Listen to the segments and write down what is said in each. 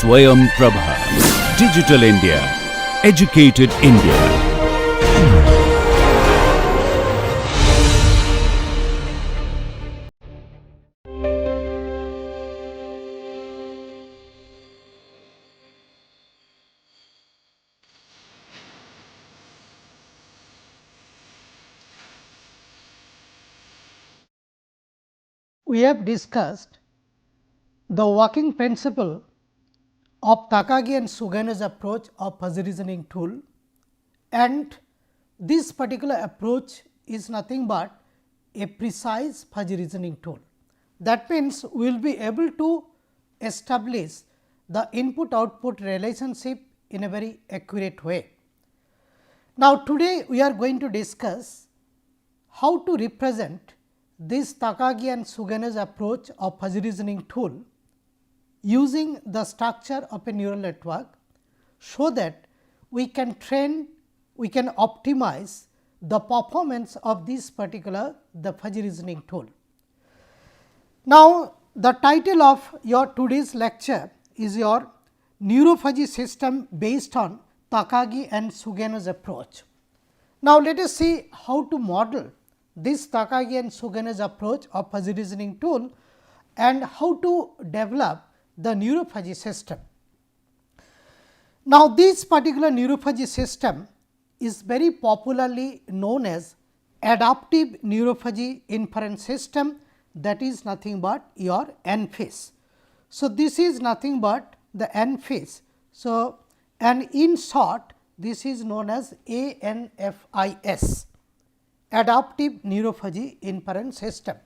Swayam Prabha. Digital India. Educated India. We have discussed the working principle of Takagi and Sugano's approach of fuzzy reasoning tool, and this particular approach is nothing but a precise fuzzy reasoning tool. That means, we will be able to establish the input output relationship in a very accurate way. Now, today we are going to discuss how to represent this Takagi and Sugano's approach of fuzzy reasoning tool using the structure of a neural network, so that we can optimize the performance of this particular the fuzzy reasoning tool. Now, the title of your today's lecture is your Neuro-Fuzzy system based on Takagi and Sugano's approach. Now, let us see how to model this Takagi and Sugano's approach of fuzzy reasoning tool and how to develop the Neuro-Fuzzy system. Now, this particular Neuro-Fuzzy system is very popularly known as adaptive Neuro-Fuzzy inference system, that is nothing but your NFIS. So, this is nothing but the NFIS. So, and in short this is known as ANFIS, adaptive Neuro-Fuzzy inference system.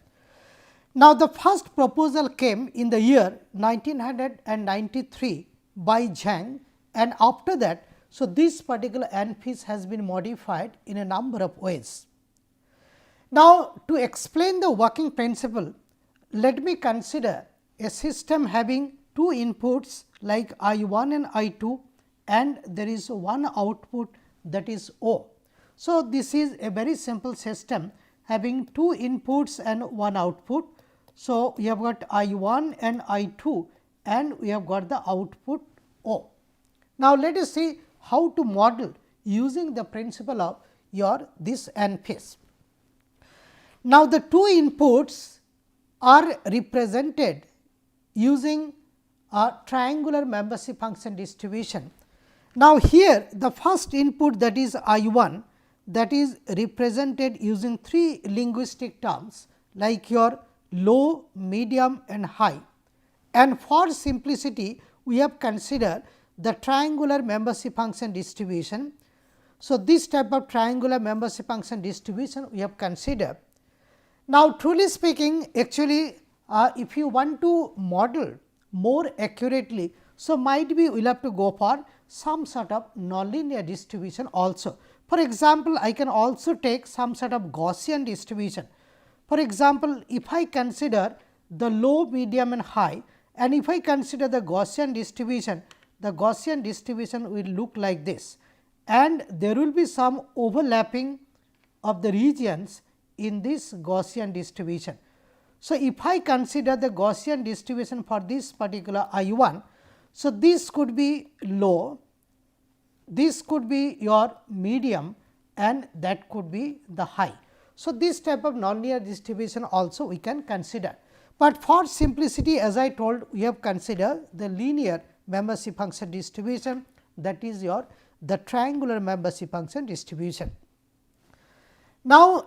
Now, the first proposal came in the year 1993 by Zhang, and after that, so this particular NFIS has been modified in a number of ways. Now, to explain the working principle, let me consider a system having two inputs like I 1 and I 2, and there is one output, that is O. So, this is a very simple system having two inputs and one output. So, we have got I 1 and I 2, and we have got the output O. Now, let us see how to model using the principle of your this NFIS. Now, the two inputs are represented using a triangular membership function distribution. Now, here the first input, that is I 1, that is represented using three linguistic terms like your low, medium and high, and for simplicity we have considered the triangular membership function distribution. So, this type of triangular membership function distribution we have considered. Now, truly speaking, actually if you want to model more accurately, so might be we will have to go for some sort of nonlinear distribution also. For example, I can also take some sort of Gaussian distribution. For example, if I consider the low, medium and high, and if I consider the Gaussian distribution will look like this, and there will be some overlapping of the regions in this Gaussian distribution. So, if I consider the Gaussian distribution for this particular I 1, so this could be low, this could be your medium, and that could be the high. So, this type of nonlinear distribution also we can consider, but for simplicity, as I told, we have considered the linear membership function distribution, that is your the triangular membership function distribution. Now,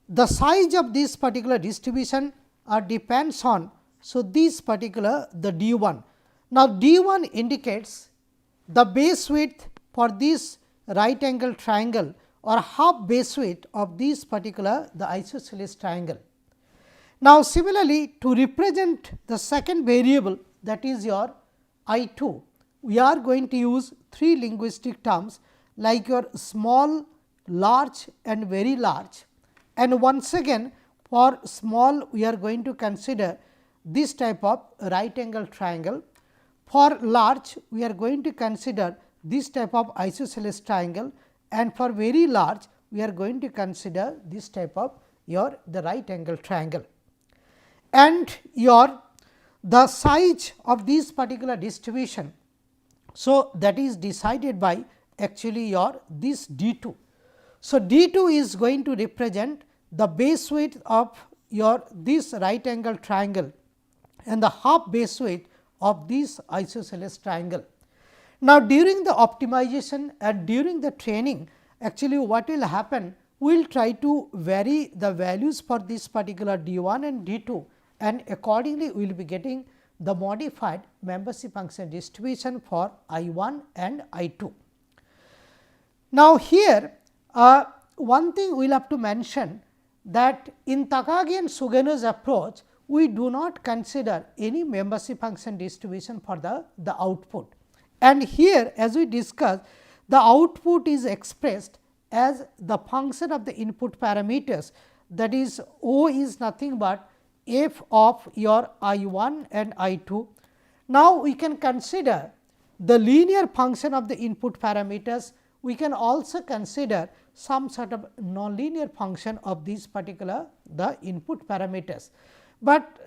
the size of this particular distribution depends on, so this particular the d 1. Now, d 1 indicates the base width for this right angle triangle or half base width of this particular the isosceles triangle. Now, similarly, to represent the second variable, that is your I 2, we are going to use three linguistic terms like your small, large and very large, and once again for small we are going to consider this type of right angle triangle, for large we are going to consider this type of isosceles triangle, and for very large we are going to consider this type of your the right angle triangle. And your the size of this particular distribution So, that is decided by actually your this D2. So, D2 is going to represent the base width of your this right angle triangle and the half base width of this isosceles triangle. Now, during the optimization and during the training, actually what will happen, we will try to vary the values for this particular D1 and D2, and accordingly we will be getting the modified membership function distribution for I1 and I2. Now, here one thing we will have to mention, that in Takagi and Sugeno's approach, we do not consider any membership function distribution for the output. And here, as we discussed, the output is expressed as the function of the input parameters, that is O is nothing but f of your I1 and I2. Now, we can consider the linear function of the input parameters. We can also consider some sort of nonlinear function of these particular the input parameters, but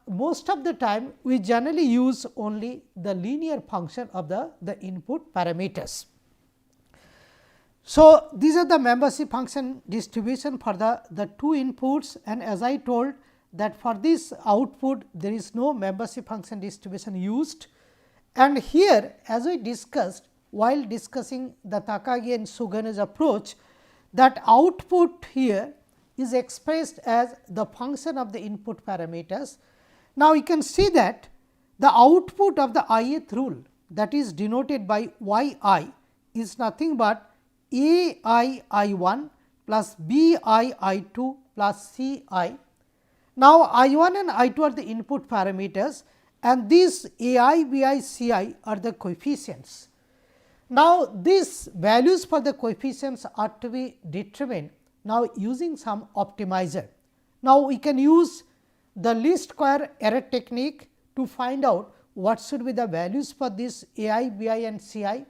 most of the time we generally use only the linear function of the input parameters. So, these are the membership function distribution for the two inputs, and as I told that for this output there is no membership function distribution used. And here, as we discussed while discussing the Takagi and Sugeno's approach, that output here is expressed as the function of the input parameters. Now, you can see that the output of the ith rule, that is denoted by y I, is nothing but a I 1 plus b I 2 plus c I. Now, I 1 and I 2 are the input parameters, and these a I, b I, c I are the coefficients. Now, these values for the coefficients are to be determined now using some optimizer. Now, we can use the least square error technique to find out what should be the values for this a I, b I and c I.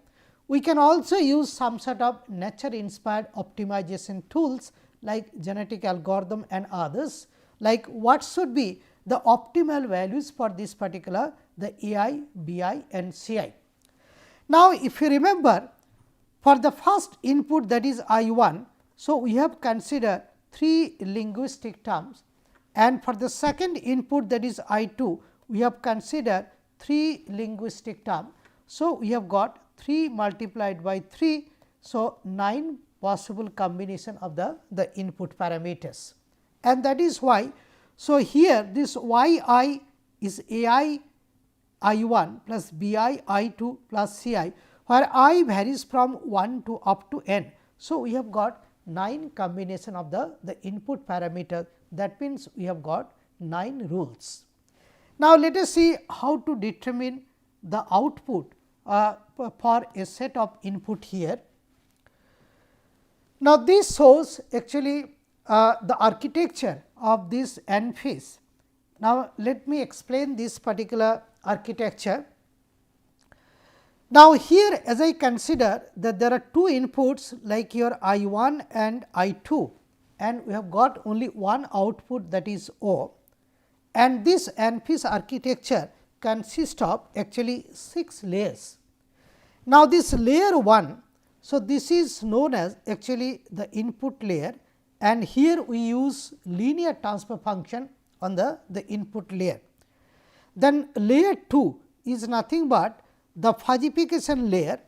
We can also use some sort of nature inspired optimization tools like genetic algorithm and others, like what should be the optimal values for this particular the a I, b I and c I. Now, if you remember, for the first input, that is I 1, so we have considered 3 linguistic terms, and for the second input, that is I 2, we have considered 3 linguistic terms. So, we have got 3 multiplied by 3. So, 9 possible combination of the input parameters, and that is why. So, here this y I is a I 1 plus b I 2 plus c I, where I varies from 1 to up to n. So, we have got 9 combination of the input parameter, that means, we have got 9 rules. Now, let us see how to determine the output for a set of input here. Now, this shows actually the architecture of this ANFIS. Now, let me explain this particular architecture. Now, here as I consider that there are 2 inputs like your I 1 and I 2, and we have got only one output, that is O, and this ANFIS architecture consists of actually 6 layers. Now, this layer 1, so this is known as actually the input layer, and here we use linear transfer function on the input layer. Then layer 2 is nothing but the fuzzification layer,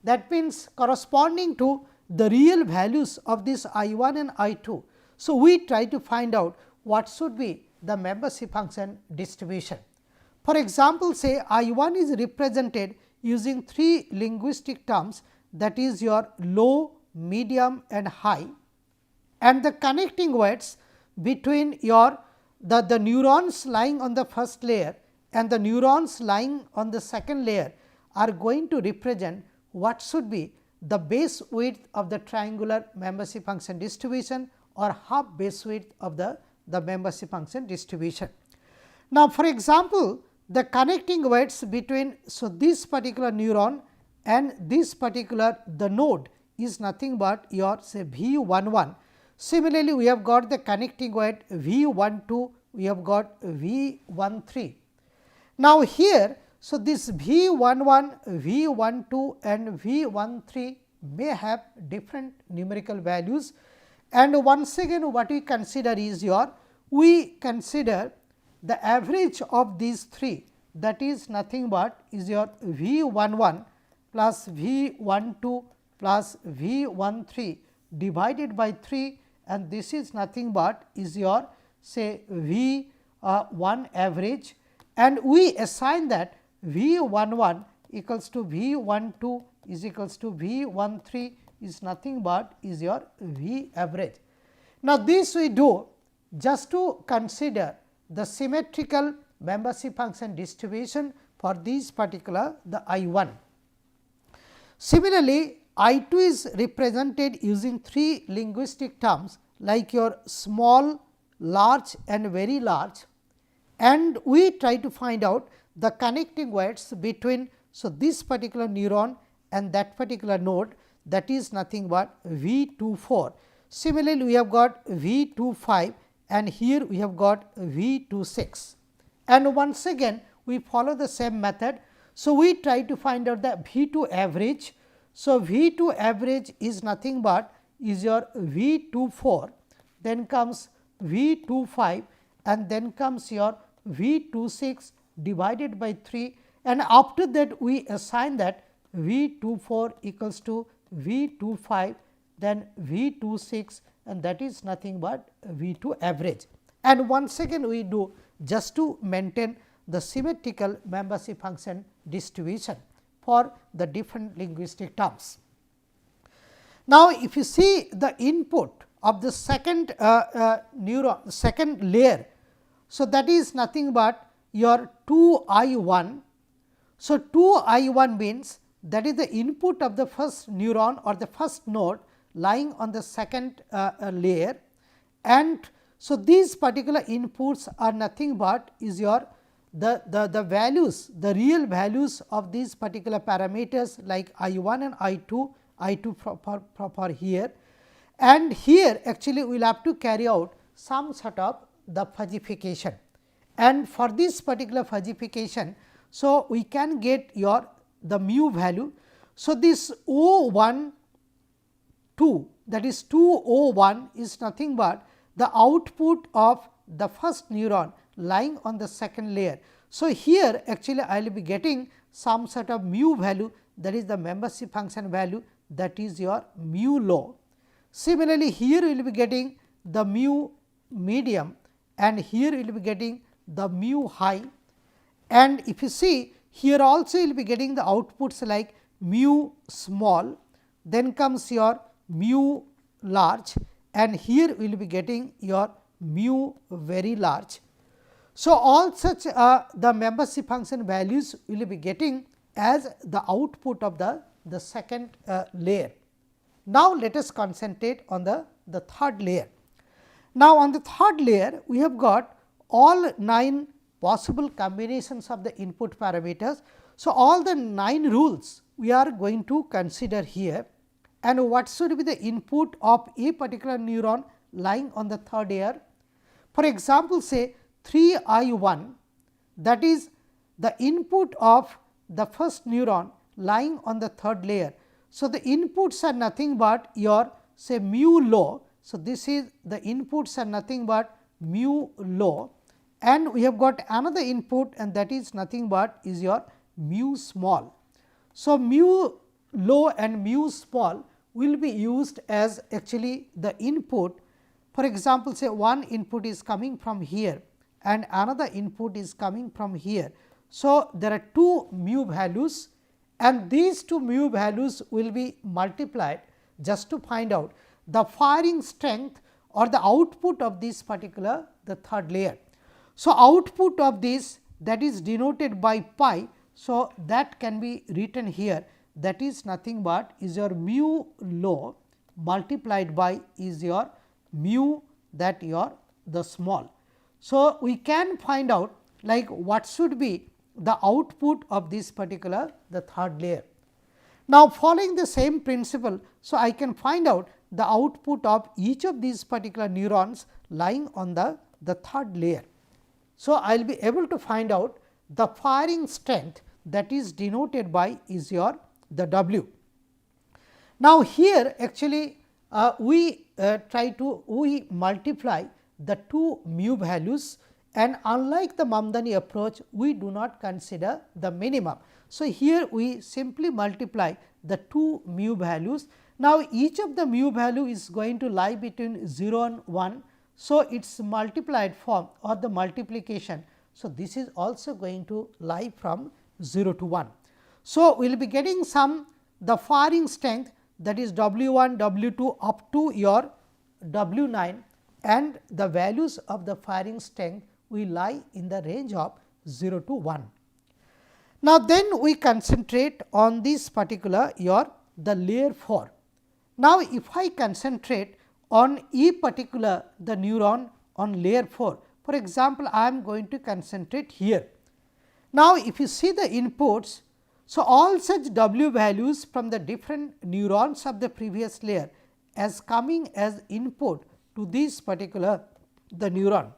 that means corresponding to the real values of this I 1 and I 2. So, we try to find out what should be the membership function distribution. For example, say I 1 is represented using 3 linguistic terms, that is your low, medium and high, and the connecting weights between your the neurons lying on the first layer and the neurons lying on the second layer are going to represent what should be the base width of the triangular membership function distribution or half base width of the membership function distribution. Now, for example, the connecting weights between, so this particular neuron and this particular the node is nothing but your say V 1 1. Similarly, we have got the connecting weight V 1 2, we have got V 1 3. Now, here, So, this V11, V12 and V13 may have different numerical values, and once again what we consider is we consider the average of these three, that is nothing but is your V11 plus V12 plus V13 divided by 3, and this is nothing but is your say V1 average, and we assign that V11 equals to V12 is equals to V13 is nothing but is your V average. Now, this we do just to consider the symmetrical membership function distribution for these particular the I1. Similarly, I2 is represented using three linguistic terms like your small, large and very large, and we try to find out the connecting weights between so this particular neuron and that particular node, that is nothing but V24. Similarly, we have got V25 and here we have got V26, and once again we follow the same method. So, we try to find out the V2 average. So, V2 average is nothing but is your V24, then comes V25 and then comes your V26 divided by 3, and after that we assign that V24 equals to V25, then V26, and that is nothing but V2 average. And once again we do just to maintain the symmetrical membership function distribution for the different linguistic terms. Now, if you see the input of the second neuron, second layer, so that is nothing but your 2 I1. So, 2 I1 means that is the input of the first neuron or the first node lying on the second layer, and so these particular inputs are nothing but is your the values, the real values of these particular parameters like I1 and I2 for here, and here actually we will have to carry out some sort of the fuzzification, and for this particular fuzzification, so we can get your the mu value. So, this O1 2, that is 2 O1 is nothing but the output of the first neuron lying on the second layer. So, here actually I will be getting some sort of mu value, that is the membership function value, that is your mu low. Similarly, here we will be getting the mu medium and here we will be getting the mu high, and if you see here also you will be getting the outputs like mu small, then comes your mu large, and here we will be getting your mu very large. So, all such the membership function values we will be getting as the output of the second layer. Now, let us concentrate on the third layer. Now, on the third layer we have got all 9 possible combinations of the input parameters. So, all the 9 rules we are going to consider here, and what should be the input of a particular neuron lying on the third layer. For example, say 3 I1, that is the input of the first neuron lying on the third layer. So, the inputs are nothing but your say mu low. So, this is the inputs are nothing but mu low, and we have got another input, and that is nothing but is your mu small. So, mu low and mu small will be used as actually the input. For example, say one input is coming from here and another input is coming from here. So, there are 2 mu values, and these 2 mu values will be multiplied just to find out the firing strength or the output of this particular the third layer. So, output of this, that is denoted by pi. So, that can be written here, that is nothing but is your mu low multiplied by is your mu that your the small. So, we can find out like what should be the output of this particular the third layer. Now, following the same principle, so I can find out the output of each of these particular neurons lying on the third layer. So, I will be able to find out the firing strength, that is denoted by is your the W. Now, here actually we multiply the two mu values, and unlike the Mamdani approach, we do not consider the minimum. So, here we simply multiply the two mu values. Now, each of the mu value is going to lie between 0 and 1. So, its multiplied form or the multiplication. So, this is also going to lie from 0 to 1. So, we will be getting the firing strength, that is W 1, W 2 up to your W 9, and the values of the firing strength will lie in the range of 0 to 1. Now, then we concentrate on this particular the layer 4. Now, if I concentrate on a particular the neuron on layer 4, for example, I am going to concentrate here. Now, if you see the inputs, so all such W values from the different neurons of the previous layer as coming as input to this particular the neuron.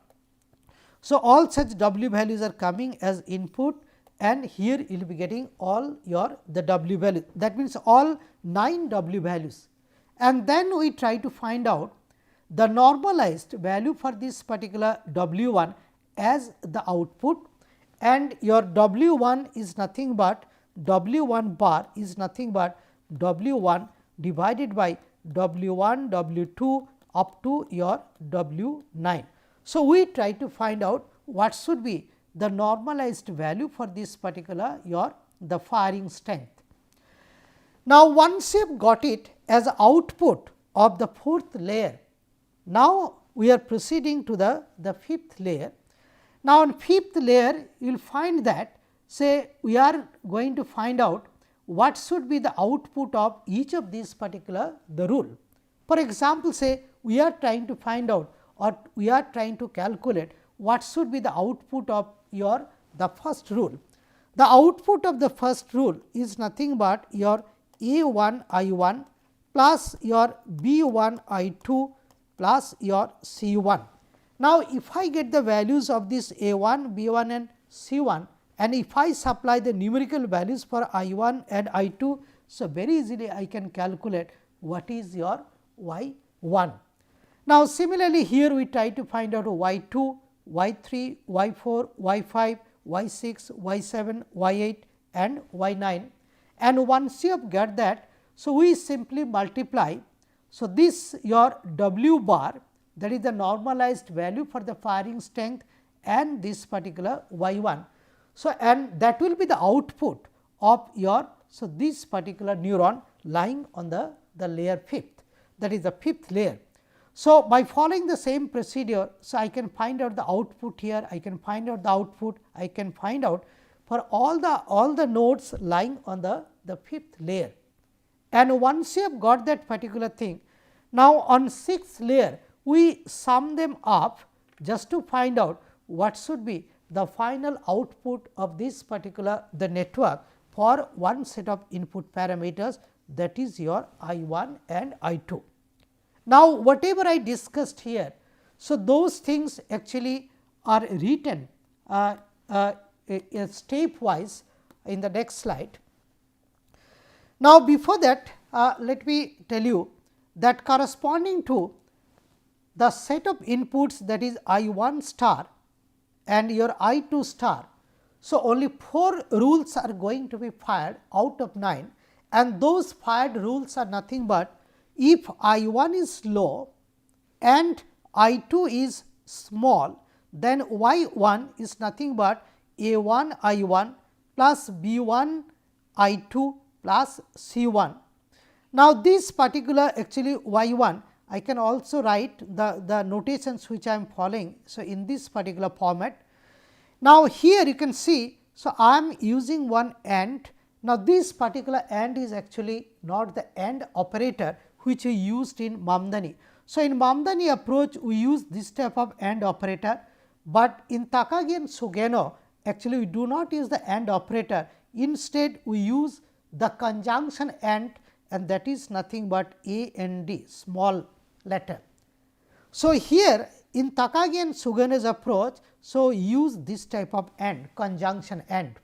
So, all such W values are coming as input, and here you will be getting all the W values, that means all 9 W values, and then we try to find out the normalized value for this particular W 1 as the output, and your W 1 is nothing but W 1 bar is nothing but W 1 divided by W 1, W 2 up to your W 9. So, we try to find out what should be the normalized value for this particular the firing strength. Now, once you have got it as output of the fourth layer, now we are proceeding to the fifth layer. Now, on fifth layer you will find that, say we are going to find out what should be the output of each of these particular the rule. For example, say we are trying to find out or we are trying to calculate what should be the output of the first rule. The output of the first rule is nothing but your A 1 I 1 plus your B 1 I 2 plus your C 1. Now, if I get the values of this A 1, B 1 and C 1, and if I supply the numerical values for I 1 and I 2, so very easily I can calculate what is your Y 1. Now, similarly, here we try to find out Y 2, Y 3, Y 4, Y 5, Y 6, Y 7, Y 8 and Y 9, and once you have got that, so we simply multiply. So, this your W bar, that is the normalized value for the firing strength, and this particular Y 1. So, and that will be the output of so this particular neuron lying on the layer 5th, that is the 5th layer. So, by following the same procedure, so I can find out the output here, I can find out the output, I can find out for all the nodes lying on the 5th layer. And once you have got that particular thing, now on 6th layer we sum them up just to find out what should be the final output of this particular the network for one set of input parameters, that is your I 1 and I 2. Now, whatever I discussed here, so those things actually are written stepwise in the next slide. Now, before that let me tell you that corresponding to the set of inputs, that is I 1 star and your I 2 star. So, only 4 rules are going to be fired out of 9, and those fired rules are nothing but if I 1 is low and I 2 is small, then Y 1 is nothing but A 1 I 1 plus B 1 I 2 plus C 1. Now, this particular actually Y 1, I can also write the notations which I am following. So, in this particular format. Now, here you can see, so I am using one AND. Now, this particular AND is actually not the AND operator which we used in Mamdani. So, in Mamdani approach we use this type of AND operator, but in Takagi and Sugeno actually we do not use the AND operator. Instead, we use the conjunction AND, and that is nothing but AND, small letter. So, here in Takagi and Sugeno's approach, so use this type of AND, conjunction AND.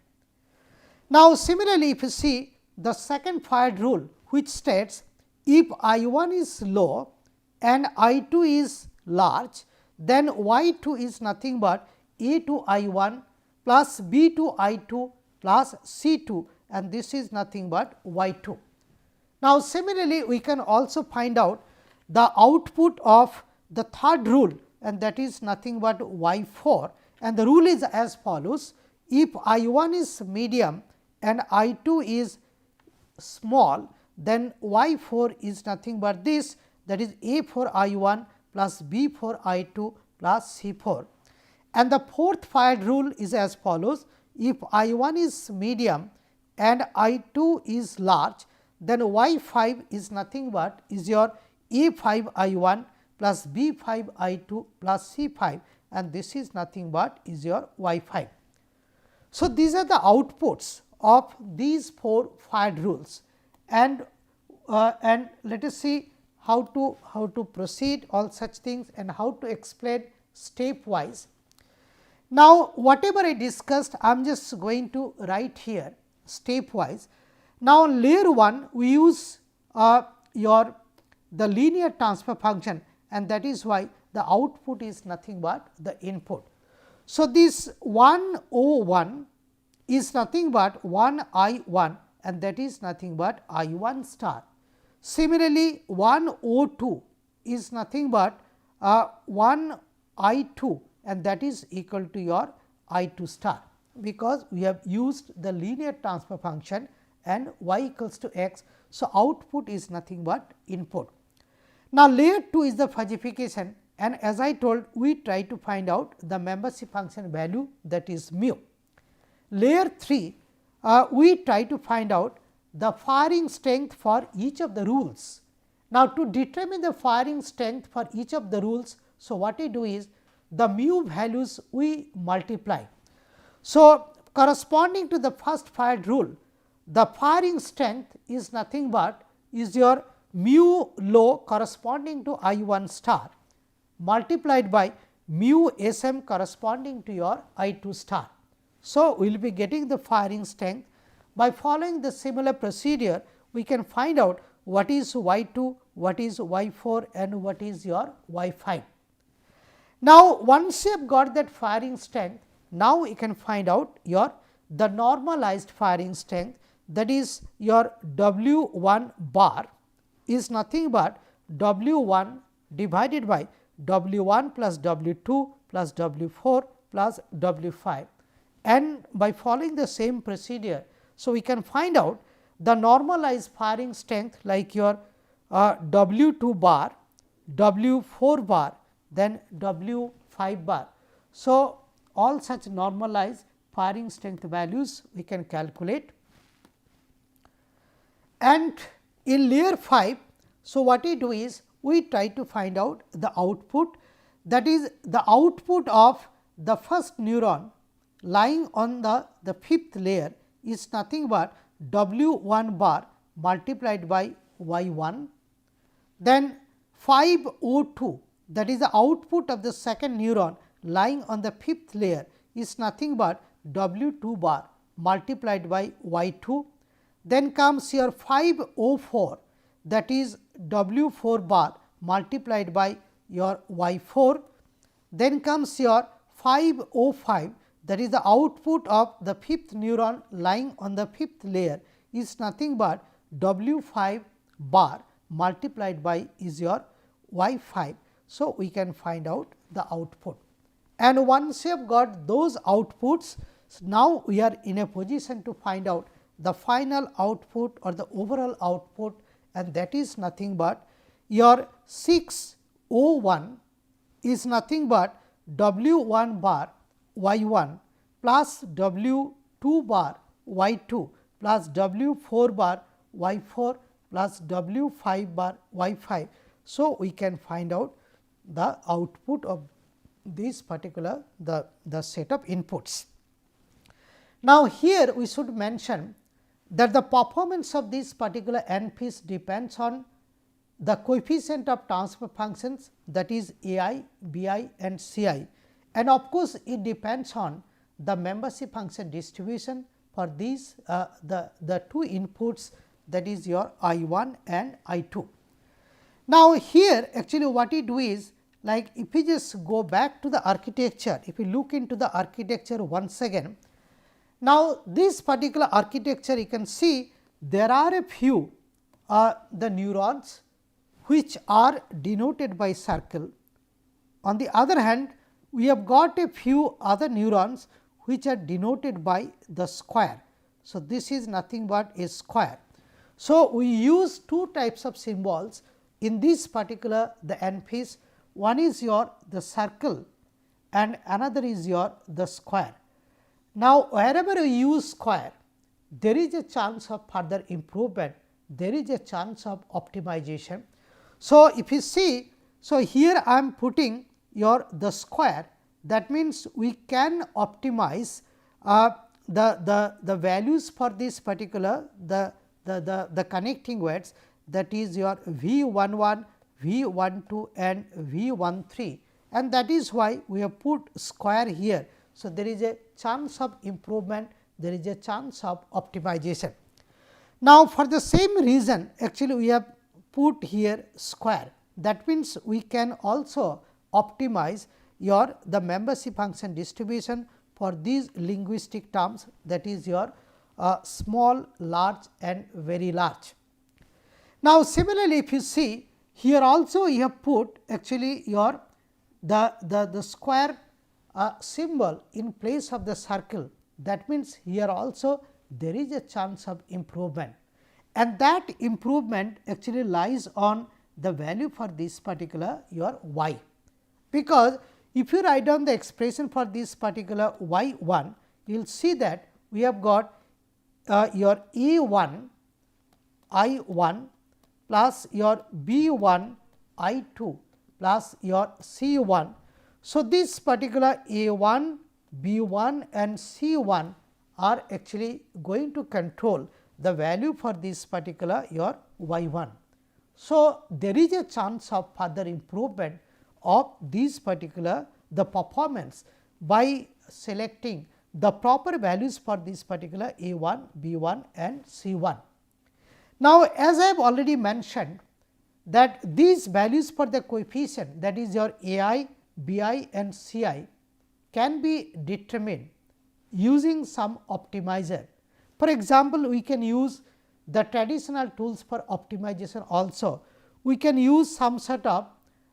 Now, similarly, if you see the second fired rule, which states if I 1 is low and I 2 is large, then y 2 is nothing but a 2 I 1 plus b 2 I 2 plus c 2, and this is nothing but y 2. Now, similarly, we can also find out the output of the third rule, and that is nothing but y 4, and the rule is as follows: if I 1 is medium and I 2 is small, then y 4 is nothing but this, that is a 4 I 1 plus b 4 I 2 plus c 4. And the fourth fired rule is as follows: if I 1 is medium and I 2 is large, then y 5 is nothing but is your a 5 I 1 plus b 5 I 2 plus c 5, and this is nothing but is your y 5. So, these are the outputs of these 4 fired rules, and let us see how to proceed all such things and how to explain stepwise. Now, whatever I discussed, I am just going to write here stepwise. Now, layer 1 we use the linear transfer function, and that is why the output is nothing but the input. So, this 101 is nothing but 1 I 1, and that is nothing but I 1 star. Similarly, 102 is nothing but 1 I 2, and that is equal to your I 2 star, because we have used the linear transfer function and y equals to x. So, output is nothing but input. Now, layer 2 is the fuzzification, and as I told, we try to find out the membership function value, that is mu. Layer 3, we try to find out the firing strength for each of the rules. Now, to determine the firing strength for each of the rules, so what we do is the mu values we multiply. So, corresponding to the first fired rule, the firing strength is nothing but is your mu low corresponding to I 1 star multiplied by mu s m corresponding to your I 2 star. So, we will be getting the firing strength. By following the similar procedure, we can find out what is y 2, what is y 4, and what is your y 5. Now, once you have got that firing strength, now you can find out your the normalized firing strength, that is your W 1 bar is nothing but W 1 divided by W 1 plus W 2 plus W 4 plus W 5, and by following the same procedure. So, we can find out the normalized firing strength like your W 2 bar, W 4 bar, then W 5 bar. So, all such normalized firing strength values we can calculate. And in layer 5, so what we do is we try to find out the output, that is the output of the first neuron lying on the fifth layer is nothing but W 1 bar multiplied by y 1. Then 502, that is the output of the second neuron lying on the fifth layer is nothing but W 2 bar multiplied by y 2. Then comes your 504, that is W 4 bar multiplied by your y 4. Then comes your 505, that is the output of the fifth neuron lying on the fifth layer is nothing but W 5 bar multiplied by is your y 5. So, we can find out the output, and once you have got those outputs, now we are in a position to find out the final output or the overall output, and that is nothing but your 601 is nothing but W 1 bar y 1 plus W 2 bar y 2 plus W 4 bar y 4 plus W 5 bar y 5. So, we can find out the output of this particular the set of inputs. Now, here we should mention that the performance of this particular NFIS depends on the coefficient of transfer functions, that is A I, B I and C I, and of course, it depends on the membership function distribution, for these the two inputs, that is your I 1 and I 2. Now, here actually what we do is, like if we just go back to the architecture, if we look into the architecture once again. Now, this particular architecture you can see there are a few the neurons which are denoted by circle. On the other hand, we have got a few other neurons which are denoted by the square. So, this is nothing but a square. So, we use two types of symbols in this particular the NFIS. One is your the circle and another is your the square. Now, wherever you use square, there is a chance of further improvement, there is a chance of optimization. So, if you see, so here I am putting your the square, that means we can optimize the values for this particular the connecting weights, that is your V 11, V 12 and V 13, and that is why we have put square here. So, there is a chance of improvement, there is a chance of optimization. Now, for the same reason actually we have put here square, that means we can also optimize your the membership function distribution for these linguistic terms, that is your small, large and very large. Now, similarly, if you see here also you have put actually your the square symbol in place of the circle, that means here also there is a chance of improvement, and that improvement actually lies on the value for this particular your y. Because if you write down the expression for this particular y 1, you will see that we have got your A 1 I 1 plus your B 1 I 2 plus your C 1. So, this particular A 1, B 1 and C 1 are actually going to control the value for this particular your y 1. So, there is a chance of further improvement of these particular the performance by selecting the proper values for this particular A 1, B 1 and C 1. Now, as I have already mentioned that these values for the coefficient, that is your A I, B I and C I can be determined using some optimizer. For example, we can use the traditional tools for optimization also. We can use some sort of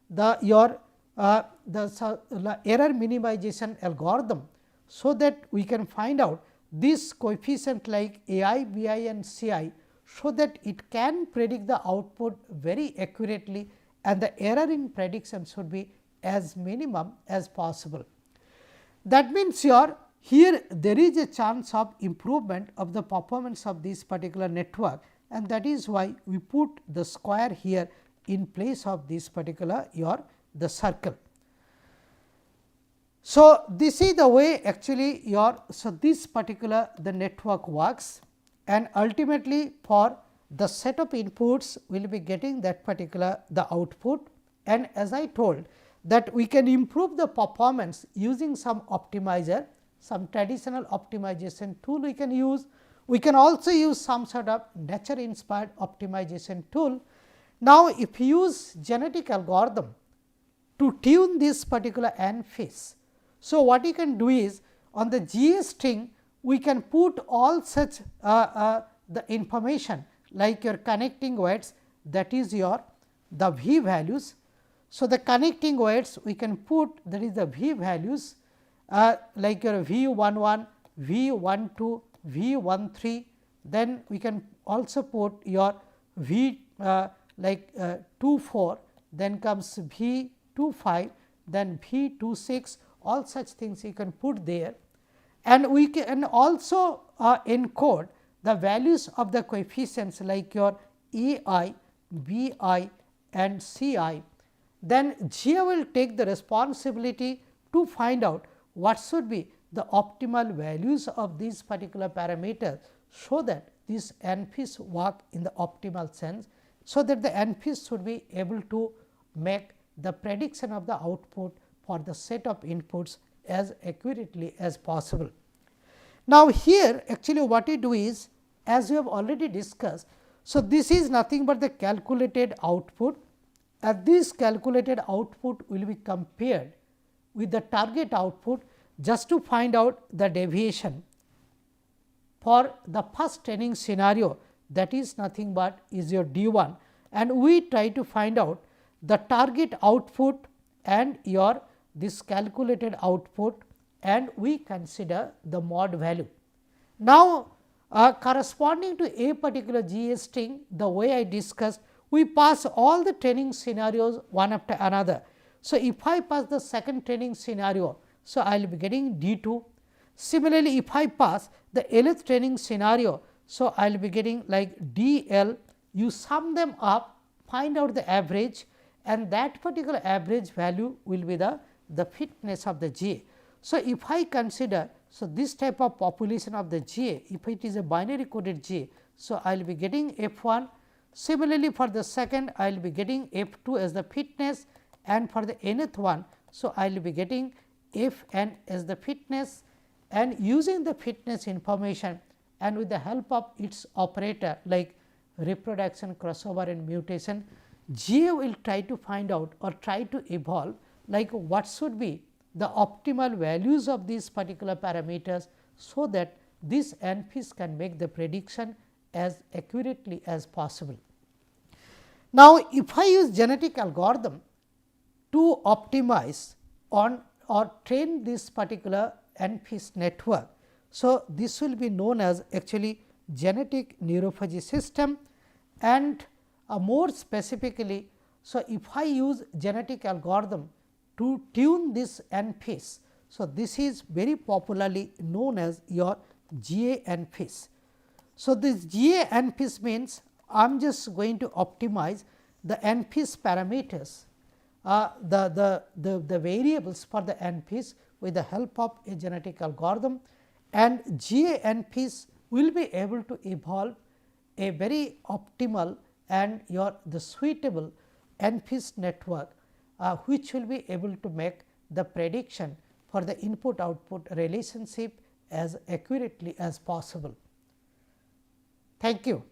the your error minimization algorithm, so that we can find out this coefficient like A I, B I and C I, so that it can predict the output very accurately and the error in prediction should be as minimum as possible. That means, here there is a chance of improvement of the performance of this particular network, and that is why we put the square here in place of this particular the circle. So, this is the way actually so this particular the network works, and ultimately for the set of inputs we will be getting that particular the output, and as I told that we can improve the performance using some optimizer, some traditional optimization tool we can use. We can also use some sort of nature inspired optimization tool. Now, if you use genetic algorithm to tune this particular NFIS, so what you can do is on the GA string we can put all such the information like your connecting weights, that is your the V values. So, the connecting weights we can put, that is the V values like your V 11, V 12, V 13, then we can also put your V like 24, then comes V 25, then V 26, all such things you can put there, and we can also encode the values of the coefficients like your A I, B I and C I. Then GA will take the responsibility to find out what should be the optimal values of these particular parameters, so that this NFIS work in the optimal sense, so that the NFIS should be able to make the prediction of the output for the set of inputs as accurately as possible. Now, here actually what we do is, as we have already discussed, so this is nothing but the calculated output, and this calculated output will be compared with the target output just to find out the deviation for the first training scenario, that is nothing but is your D1, and we try to find out the target output and your this calculated output, and we consider the mod value. Now, corresponding to a particular GA string, the way I discussed, we pass all the training scenarios one after another. So, if I pass the second training scenario, so I will be getting D2. Similarly, if I pass the Lth training scenario, so I will be getting like DL. You sum them up, find out the average, and that particular average value will be the fitness of the GA. So, if I consider, so this type of population of the GA, if it is a binary coded GA, so I will be getting F1. Similarly, for the second I will be getting F2 as the fitness, and for the nth one, so I will be getting Fn as the fitness, and using the fitness information and with the help of its operator like reproduction, crossover and mutation, GA will try to find out or try to evolve like what should be the optimal values of these particular parameters, so that this NFIS can make the prediction as accurately as possible. Now, if I use genetic algorithm to optimize on or train this particular NFIS network, so this will be known as actually genetic Neuro-Fuzzy system, and more specifically, so if I use genetic algorithm to tune this NFIS, so this is very popularly known as your GA NFIS. So, this GA NFIS means I am just going to optimize the NFIS parameters, the variables for the NFIS with the help of a genetic algorithm, and GA NFIS will be able to evolve a very optimal and the suitable NFIS network, which will be able to make the prediction for the input output relationship as accurately as possible. Thank you.